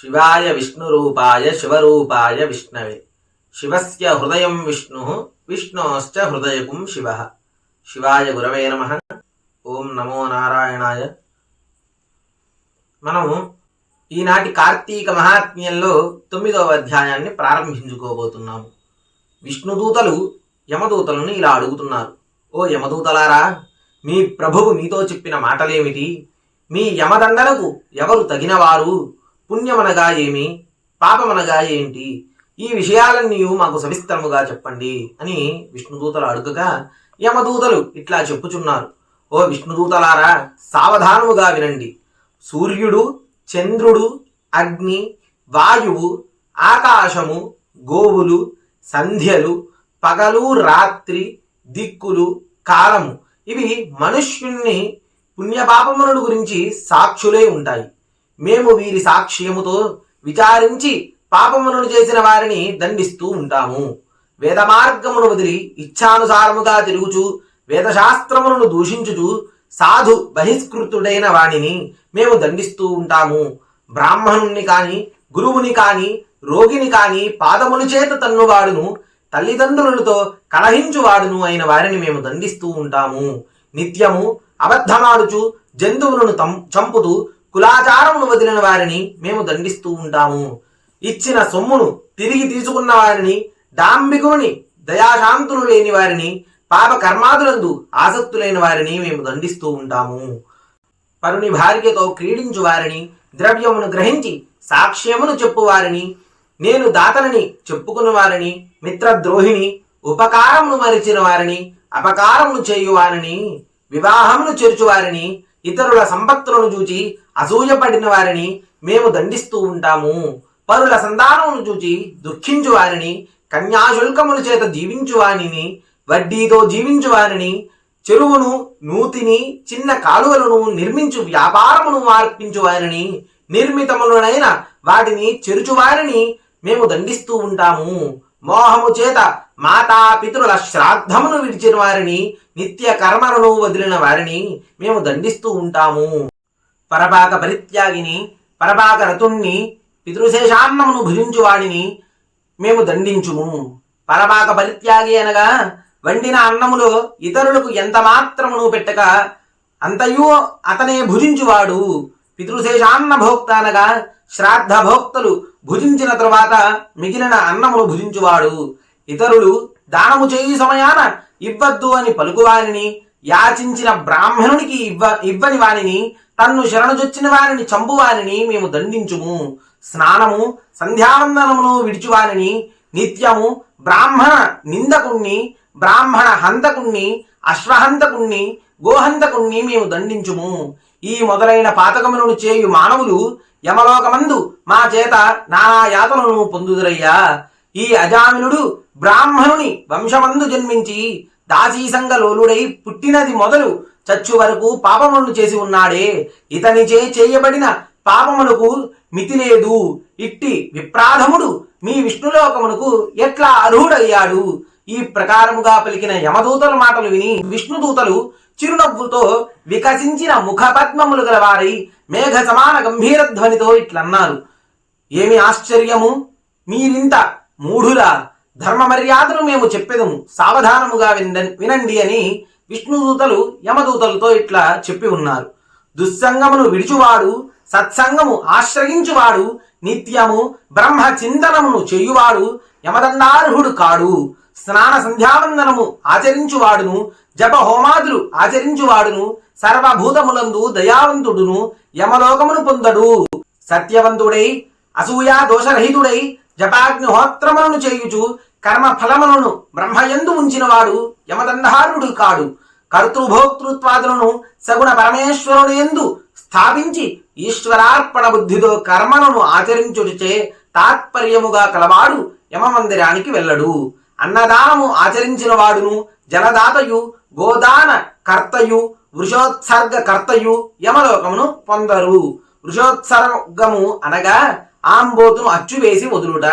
शिवाय विष्णुरूपाय शिवरूपाय विष्णवे शिवस्य हृदयं विष्णुः विष्णोश्च हृदयकुं शिवः शिवाय गुरवे नमः। ఓం నమో నారాయణాయ. మనము ఈనాటి కార్తీక మహాత్మ్యంలో 9వ అధ్యాయాన్ని ప్రారంభించుకోబోతున్నాము. విష్ణుదూతలు యమదూతలను ఇలా అడుగుతున్నారు. ఓ యమదూతలారా, మీ ప్రభువు మీతో చెప్పిన మాటలేమిటి? మీ యమదండనకు ఎవరు తగినవారు? పుణ్యమనగా ఏమి, పాపమనగా ఏంటి? ఈ విషయాలన్నీ మాకు సవిస్తరముగా చెప్పండి అని విష్ణుదూతలు అడుగగా యమదూతలు ఇట్లా చెప్పుచున్నారు. ఓ విష్ణుదూతలారా, సావధానముగా వినండి. సూర్యుడు, చంద్రుడు, అగ్ని, వాయువు, ఆకాశము, గోవులు, సంధ్యలు, పగలు రాత్రి, దిక్కులు, కాలము ఇవి మనుష్యుణ్ణి పుణ్యపాపముల గురించి సాక్షులే ఉంటాయి. మేము వీరి సాక్ష్యముతో విచారించి పాపములను చేసిన వారిని దండిస్తూ ఉంటాము. వేద మార్గమును వదిలి ఇచ్ఛానుసారముగా తిరుగుచు వేదశాస్త్రములను దూషించుచు సాధు బహిష్కృతుడైన వాణిని మేము దండిస్తూ ఉంటాము. బ్రాహ్మణుణ్ణి కాని, గురువుని కాని, రోగిని కాని పాదముల చేత తన్నువాడును, తల్లిదండ్రులతో కలహించువాడును అయిన వారిని మేము దండిస్తూ ఉంటాము. నిత్యము అబద్ధమాడుచు జంతువులను చంపుతూ కులాచారమును వదిలిన వారిని మేము దండిస్తూ ఉంటాము. ఇచ్చిన సొమ్మును తిరిగి తీసుకున్న వారిని, డాంబికుని, దయాశాంతులు లేని వారిని, పాప కర్మాదులందు ఆసక్తులైన వారిని మేము దండిస్తూ ఉంటాము. పరుని భార్యతో క్రీడించు వారిని, ద్రవ్యమును గ్రహించి సాక్ష్యమును చెప్పు వారిని, నేను దాతనని చెప్పుకున్న వారిని, మిత్రద్రోహిని, ఉపకారమును మరిచిన వారిని, అపకారమును చేయువారిని, వివాహమును చేర్చువారిని, ఇతరుల సంపత్తులను చూచి అసూయపడిన వారిని మేము దండిస్తూ ఉంటాము. పరుల సంతానమును చూచి దుఃఖించు వారిని, కన్యాశుల్కముల చేత జీవించు వారిని, వడ్డీతో జీవించు వారిని, చెరువును, నూతిని, చిన్న కాలువలను నిర్మించు వ్యాపారమును మార్పించు వారిని, నిర్మితములనైన వాటిని చెరుచువారిని మేము దండిస్తూ ఉంటాము. మోహము చేత మాతాపితరుల శ్రాద్ధమును విడిచిన వారిని, నిత్య కర్మలను వదిలిన వారిని మేము దండిస్తూ ఉంటాము. పరపాక పరిత్యాగిని, పరపాక రతుణ్ణి, పితృశేషాన్నమును భుజించు వాడిని మేము దండించుము. పరపాక పరిత్యాగి అనగా వండిన అన్నములో ఇతరులకు ఎంత మాత్రమును పెట్టక అంతయు అతనే భుజించువాడు. పితృశేషాన్న భోక్త అనగా శ్రాద్ధ భోక్తలు భుజించిన తరువాత మిగిలిన అన్నమును భుజించువాడు. ఇతరులు దానము చేయి సమయాన ఇవ్వద్దు అని పలుకువారిని, యాచించిన బ్రాహ్మణునికి ఇవ్వని వారిని, తన్ను శరణుజొచ్చిన వారిని చంపువారిని మేము దండించుము. స్నానము సంధ్యావందనమును విడిచువారిని, నిత్యము బ్రాహ్మణ నిందకుణ్ణి, బ్రాహ్మణ హంతకుణ్ణి, అశ్వహంతకుణ్ణి, గోహంతకుణ్ణి మేము దండించుము. ఈ మొదలైన పాతకములను చేయు మానవులు యమలోకమందు మా చేత నానా యాతనలను పొందుదురయ్యా. ఈ అజామినుడు బ్రాహ్మణుని వంశమందు జన్మించి దాసీసంగలోలుడై పుట్టినది మొదలు చచ్చు వరకు పాపములను చేసి ఉన్నాడే. ఇతనిచే చేయబడిన పాపములకు మితి లేదు. ఇట్టి విప్రాధముడు మీ విష్ణులోకమునకు ఎట్లా అర్హుడయ్యాడు? ఈ ప్రకారముగా పలికిన యమదూతల మాటలు విని విష్ణుదూతలు చిరునవ్వుతో వికసించిన ముఖపద్మములు గలవారై మేఘ సమాన గంభీర ధ్వనితో ఇట్లన్నారు. ఏమి ఆశ్చర్యము! మీరింత మూఢులా? ధర్మ మర్యాదను మేము చెప్పెదము, సావధానముగా వినండి అని విష్ణుదూతలు యమదూతలతో ఇట్లా చెప్పి ఉన్నారు. దుస్సంగమును విడిచువాడు, సత్సంగము ఆశ్రయించువాడు, నిత్యము బ్రహ్మ చింతనమును చేయువాడు యమదండార్హుడు కాడు. స్నాన సంధ్యావందనము ఆచరించువాడును, జప హోమాదులు ఆచరించువాడును, సర్వభూతములందు దయావంతుడును యమలోకమును పొందడు. సత్యవంతుడై అసూయా దోషరహితుడై జపాగ్నిహోత్రములను చేయుచు కర్మ ఫలములను బ్రహ్మయందు ఉంచినవాడు యమదండార్హుడు కాడు. కర్తృభోక్తృత్వాదులను సగుణ పరమేశ్వరుని యందు స్థాపించి ఈశ్వరార్పణ బుద్ధితో కర్మలను ఆచరించుటచే తాత్పర్యముగా కలవాడు యమమందిరానికి వెళ్ళడు. అన్నదానము ఆచరించిన వాడును, జలదాతయు, గోదాన కర్తయు, వృషోత్సర్గ కర్తయు యమలోకమును పొందరు. వృషోత్సర్గము అనగా ఆంబోతును అచ్చువేసి వదులుట.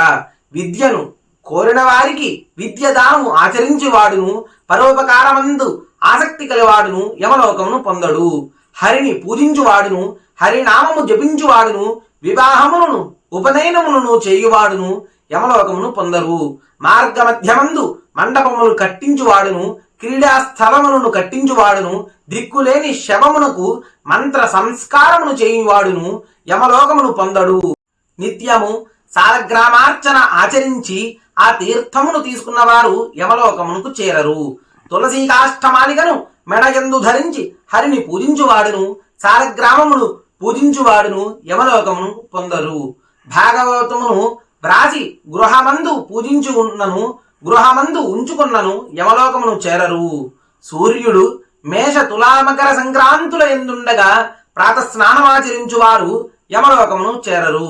విద్యను కోరిన వారికి విద్య దానము ఆచరించి వాడును, పరోపకారమందు ఆసక్తి కలివాడును యమలోకమును పొందడు. హరిని పూజించువాడును, హరినామము జపించువాడును వివాహములను ఉపనయనములను చేయువాడును యమలోకమును పొందరు. మార్గమధ్యమందు మండపములు కట్టించువాడును క్రీడా స్థలములను కట్టించువాడును దిక్కులేని శవమునకు మంత్ర సంస్కారమును చేయువాడును యమలోకమును పొందడు. నిత్యము సాలగ్రామార్చన ఆచరించి ఆ తీర్థమును తీసుకున్నవారు యమలోకమునకు చేరరు. తులసీ కాష్టమాలికను మెడయందు ధరించి హరిని పూజించువాడును సాలగ్రామమును పూజించువాడును యమలోకమును పొందరు. భాగవతమును వ్రాసి గృహమందు ఉంచుకున్నను యమలోకమును చేరరు. సూర్యుడు మేష తులామకర సంక్రాంతుల ఎందుండగా ప్రాతస్నానమాచరించువారు యమలోకమును చేరరు.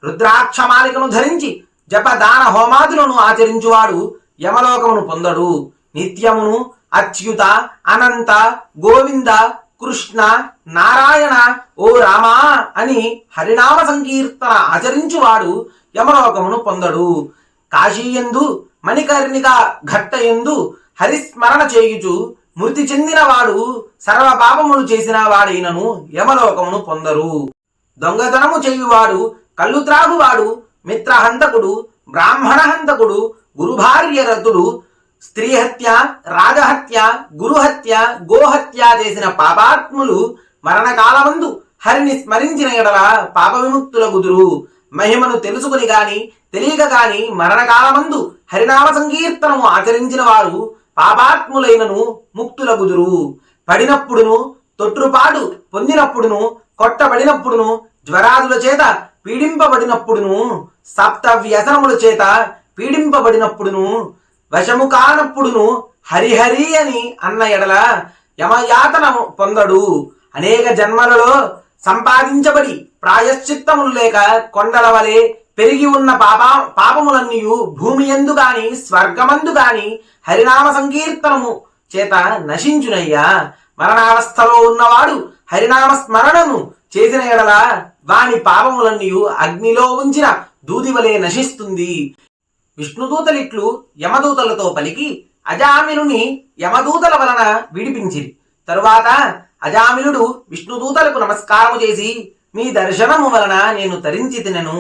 రుద్రాక్షమాలికను ధరించి జపదాన హోమాదులను ఆచరించువాడు యమలోకమును పొందడు. నిత్యమును అచ్యుత అనంత గోవింద కృష్ణ నారాయణ ఓ రామా అని హరినామ సంకీర్తన ఆచరించువాడు యమలోకమును పొందడు. కాశీయందు మణికర్ణిక ఘట్టయందు హరిస్మరణ చేయుచు మృతి చెందినవాడు సర్వ పాపములు చేసిన వాడైనను యమలోకమును పొందరు. దొంగతనము చేయువాడు కళ్ళు త్రాగువాడు మిత్రహంతకుడు బ్రాహ్మణహంతకుడు గురుభార్య రతుడు స్త్రీహత్య రాజహత్య గురుహత్య గోహత్య చేసిన పాపాత్ములు మరణకాలమందు హరిని స్మరించిన ఎడల పాప విముక్తుల గుదురు. మహిమను తెలుసుకుని గాని తెలియక గాని మరణకాలమందు హరినామ సంకీర్తనము ఆచరించిన వారు పాపాత్ములైనను ముక్తుల గుదురు. పడినప్పుడును తొట్రుపాటు పొందినప్పుడును కొట్టబడినప్పుడును జ్వరాదుల చేత పీడింపబడినప్పుడును సప్త వ్యసనముల చేత పీడింపబడినప్పుడును వశము కానప్పుడును హరిహరి అని అన్న ఎడల యమయాతన పొందడు. అనేక జన్మలలో సంపాదించబడి ప్రాయశ్చిత్తములు లేక కొండల వలె పెరిగి ఉన్న పాపములన్నీ భూమి యందు గాని స్వర్గమందు గాని హరినామ సంకీర్తనము చేత నశించునయ్యా. మరణావస్థలో ఉన్నవాడు హరినామ స్మరణను చేసిన ఎడల వాని పాపములన్నీ అగ్నిలో ఉంచిన దూది వలె నశిస్తుంది. విష్ణుదూతలిట్లు యమదూతలతో పలికి అజామిలుని యమదూతల వలన విడిపించిరి. తరువాత అజామిలుడు విష్ణుదూతలకు నమస్కారము చేసి మీ దర్శనము వలన నేను తరించి తినను.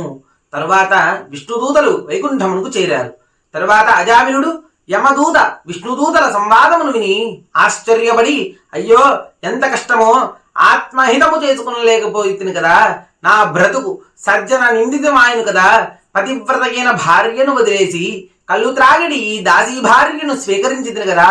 తరువాత విష్ణుదూతలు వైకుంఠమునకు చేరారు. తరువాత అజామిలుడు యమదూత విష్ణుదూతల సంవాదమును విని ఆశ్చర్యపడి అయ్యో ఎంత కష్టమో ఆత్మహితము చేసుకునలేకపోయింది కదా, నా బ్రతుకు సజ్జన నిందితమాయను కదా, పతివ్రతైన భార్యను వదిలేసి కళ్ళు త్రాగిడి ఈ దాసీ భార్యను స్వీకరించింది కదా,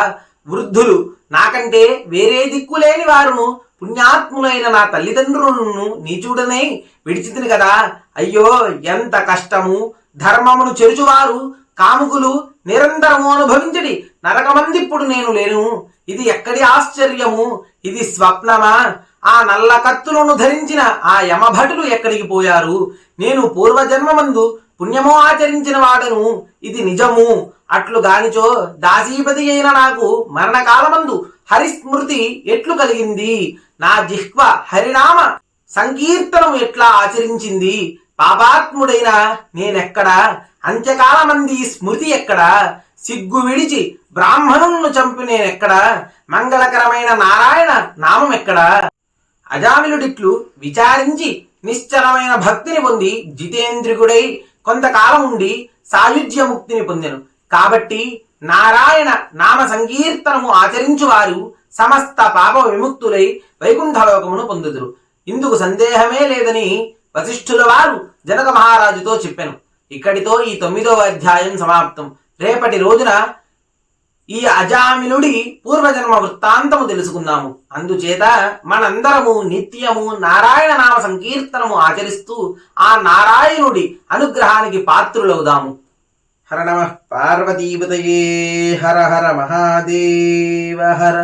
వృద్ధులు నాకంటే వేరే దిక్కులేని వారును పుణ్యాత్ములైన నా తల్లిదండ్రులను నీచుడనై విడిచితిని కదా, అయ్యో ఎంత కష్టము, ధర్మమును చెరుచువారు కాముకులు నిరంతరము అనుభవించడి నరకమందిప్పుడు నేను లేను, ఇది ఎక్కడి ఆశ్చర్యము, ఇది స్వప్నమా, ఆ నల్ల కత్తులను ధరించిన ఆ యమభటులు ఎక్కడికి పోయారు, నేను పూర్వజన్మమందు పుణ్యము ఆచరించిన వాడను, ఇది నిజము, అట్లు గానిచో దాసీపతి అయిన నాకు మరణకాలమందు హరిస్మృతి ఎట్లు కలిగింది, నా జిహ్వ హరినామ సంకీర్తనము ఎట్లా ఆచరించింది, పాపాత్ముడైన నేనెక్కడా, అంత్యకాలమంది స్మృతి ఎక్కడా, సిగ్గు విడిచి బ్రాహ్మణులను చంపి నేనెక్కడా, మంగళకరమైన నారాయణ నామం ఎక్కడా. అజామిలుడిట్లు విచారించి నిశ్చలమైన భక్తిని పొంది జితేంద్రియుడై కొంతకాలం ఉండి సాయుధ్య ముక్తిని పొందెను. కాబట్టి నారాయణ నామ సంకీర్తనము ఆచరించువారు సమస్త పాప విముక్తులై వైకుంఠలోకమును పొందుదురు. ఇందుకు సందేహమే లేదని వశిష్ఠుల వారు జనక మహారాజుతో చెప్పెను. ఇక్కడితో ఈ 9వ అధ్యాయం సమాప్తం. రేపటి రోజున ఈ అజామిలుడి పూర్వజన్మ వృత్తాంతము తెలుసుకుందాము. అందుచేత మనందరము నిత్యము నారాయణ నామ సంకీర్తనము ఆచరిస్తూ ఆ నారాయణుడి అనుగ్రహానికి పాత్రులవుదాము. హర నమః పార్వతీపతయే. హర హర మహాదేవ హర.